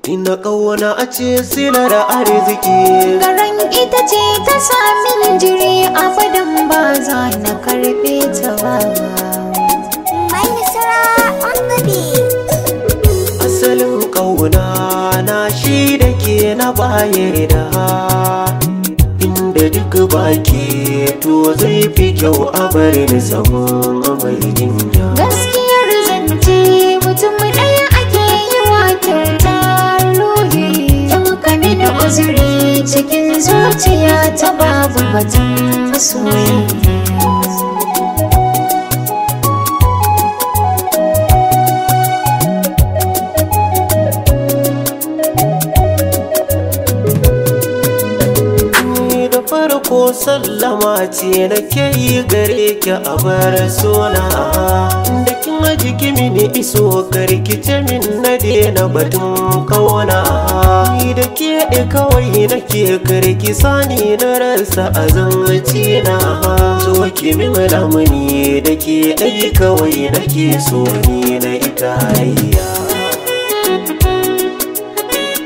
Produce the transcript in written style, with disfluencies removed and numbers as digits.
Ina ƙauna a ce silar arziki. Garan ita ce ta samin jiri abadan ba za na karɓe ta ba. Mai Nasara on the beat. Asalin ƙauna na shi da ke na bayar da, inda duk baki to zai fi kyau a bari da sabon mai jinya. Gaskiyar zance mutum ɗaya ake yi wa kyauta ruhi. Yau ka mini uzuri cikin zuciya ta babu batun masoyi. Farko sallama ce nake yi gare ki a bar sona, da kin jiki mini iso karkice min na daina batun kauna. Ni da ke kawai nake karki sani na rasa a zancina. So ki min lamuni da ke ɗai kawai nake so ni na ita hayya.